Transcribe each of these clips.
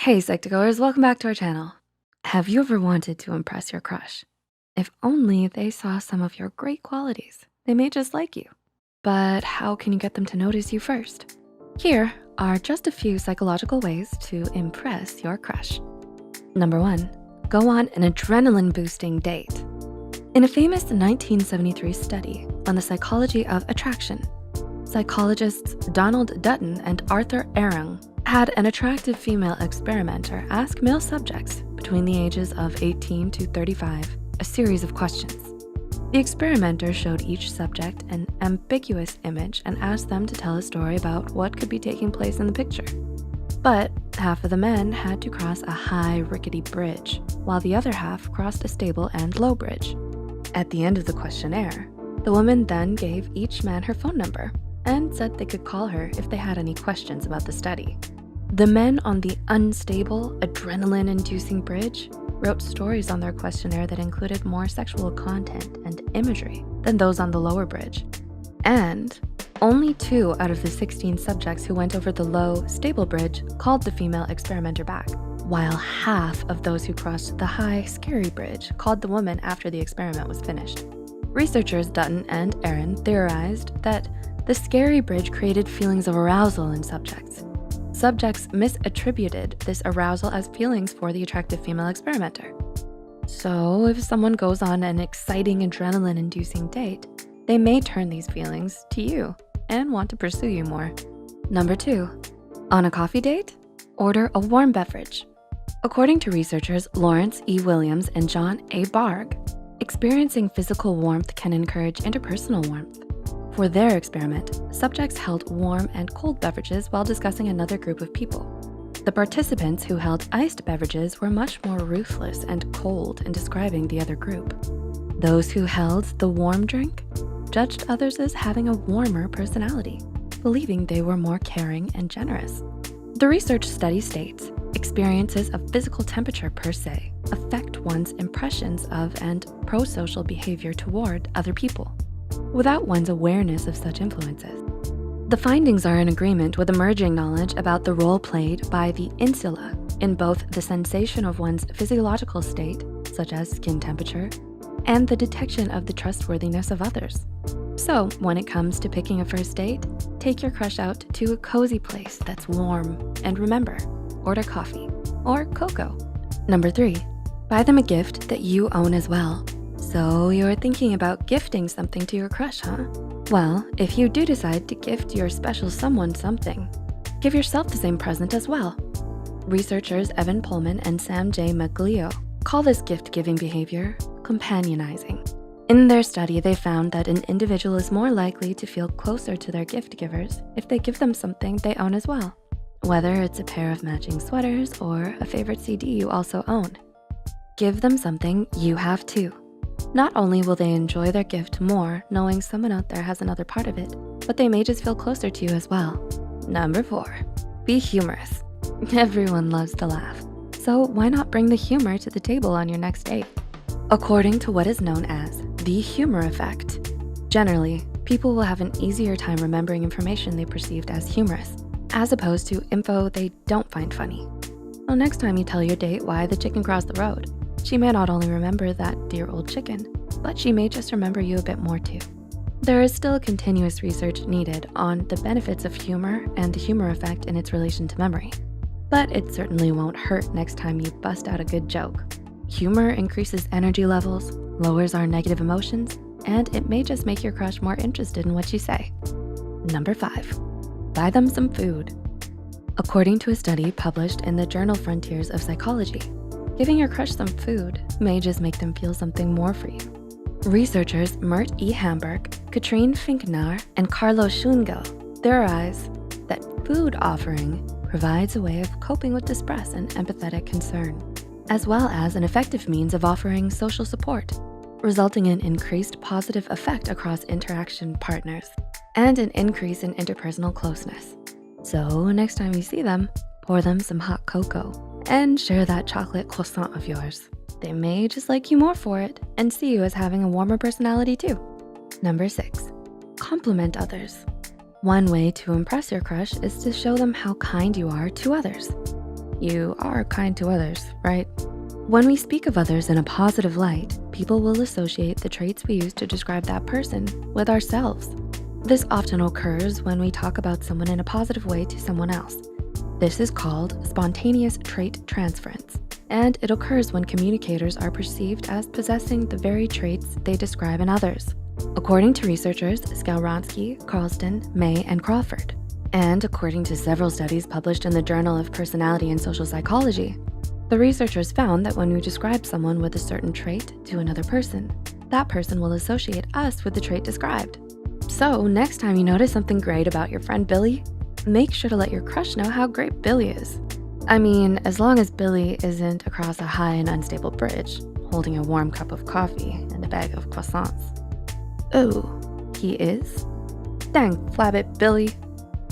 Hey Psych2Goers, welcome back to our channel. Have you ever wanted to impress your crush? If only they saw some of your great qualities, they may just like you. But how can you get them to notice you first? Here are just a few psychological ways to impress your crush. Number 1, go on an adrenaline boosting date. In a famous 1973 study on the psychology of attraction, psychologists Donald Dutton and Arthur Arung had an attractive female experimenter ask male subjects between the ages of 18 to 35 a series of questions. The experimenter showed each subject an ambiguous image and asked them to tell a story about what could be taking place in the picture. But half of the men had to cross a high, rickety bridge, while the other half crossed a stable and low bridge. At the end of the questionnaire, the woman then gave each man her phone number and said they could call her if they had any questions about the study. The men on the unstable, adrenaline-inducing bridge wrote stories on their questionnaire that included more sexual content and imagery than those on the lower bridge. And only 2 out of the 16 subjects who went over the low, stable bridge called the female experimenter back, while half of those who crossed the high, scary bridge called the woman after the experiment was finished. Researchers Dutton and Aaron theorized that the scary bridge created feelings of arousal in subjects. Subjects misattributed this arousal as feelings for the attractive female experimenter. So if someone goes on an exciting adrenaline-inducing date, they may turn these feelings to you and want to pursue you more. Number 2, on a coffee date, order a warm beverage. According to researchers Lawrence E. Williams and John A. Bargh, experiencing physical warmth can encourage interpersonal warmth. For their experiment, subjects held warm and cold beverages while discussing another group of people. The participants who held iced beverages were much more ruthless and cold in describing the other group. Those who held the warm drink judged others as having a warmer personality, believing they were more caring and generous. The research study states, experiences of physical temperature per se affect one's impressions of and pro-social behavior toward other people, without one's awareness of such influences. The findings are in agreement with emerging knowledge about the role played by the insula in both the sensation of one's physiological state, such as skin temperature, and the detection of the trustworthiness of others. So when it comes to picking a first date, take your crush out to a cozy place that's warm, and remember, order coffee or cocoa. Number 3, buy them a gift that you own as well. So you're thinking about gifting something to your crush, huh? Well, if you do decide to gift your special someone something, give yourself the same present as well. Researchers Evan Pullman and Sam J. Maglio call this gift-giving behavior companionizing. In their study, they found that an individual is more likely to feel closer to their gift givers if they give them something they own as well, whether it's a pair of matching sweaters or a favorite CD you also own. Give them something you have too. Not only will they enjoy their gift more knowing someone out there has another part of it, but they may just feel closer to you as well. Number 4, be humorous. Everyone loves to laugh, so why not bring the humor to the table on your next date? According to what is known as the humor effect, generally, people will have an easier time remembering information they perceived as humorous, as opposed to info they don't find funny. So next time you tell your date why the chicken crossed the road, she may not only remember that dear old chicken, but she may just remember you a bit more too. There is still continuous research needed on the benefits of humor and the humor effect in its relation to memory. But it certainly won't hurt next time you bust out a good joke. Humor increases energy levels, lowers our negative emotions, and it may just make your crush more interested in what you say. Number 5, buy them some food. According to a study published in the journal Frontiers of Psychology, giving your crush some food may just make them feel something more for you. Researchers Mert E. Hamburg, Katrine Finknar, and Carlos Schungel theorize that food offering provides a way of coping with distress and empathetic concern, as well as an effective means of offering social support, resulting in increased positive effect across interaction partners and an increase in interpersonal closeness. So next time you see them, pour them some hot cocoa and share that chocolate croissant of yours. They may just like you more for it and see you as having a warmer personality too. Number 6, compliment others. One way to impress your crush is to show them how kind you are to others. You are kind to others, right? When we speak of others in a positive light, people will associate the traits we use to describe that person with ourselves. This often occurs when we talk about someone in a positive way to someone else. This is called spontaneous trait transference, and it occurs when communicators are perceived as possessing the very traits they describe in others. According to researchers Skowronski, Carlston, May, and Crawford, and according to several studies published in the Journal of Personality and Social Psychology, the researchers found that when we describe someone with a certain trait to another person, that person will associate us with the trait described. So next time you notice something great about your friend Billy, make sure to let your crush know how great Billy is. I mean, as long as Billy isn't across a high and unstable bridge, holding a warm cup of coffee and a bag of croissants. Oh, he is? Dang flabbit, Billy.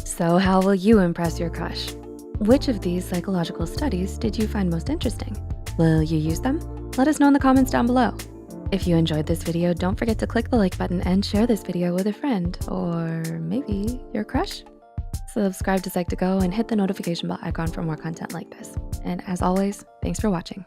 So how will you impress your crush? Which of these psychological studies did you find most interesting? Will you use them? Let us know in the comments down below. If you enjoyed this video, don't forget to click the like button and share this video with a friend or maybe your crush. Subscribe to Psych2Go and hit the notification bell icon for more content like this. And as always, thanks for watching.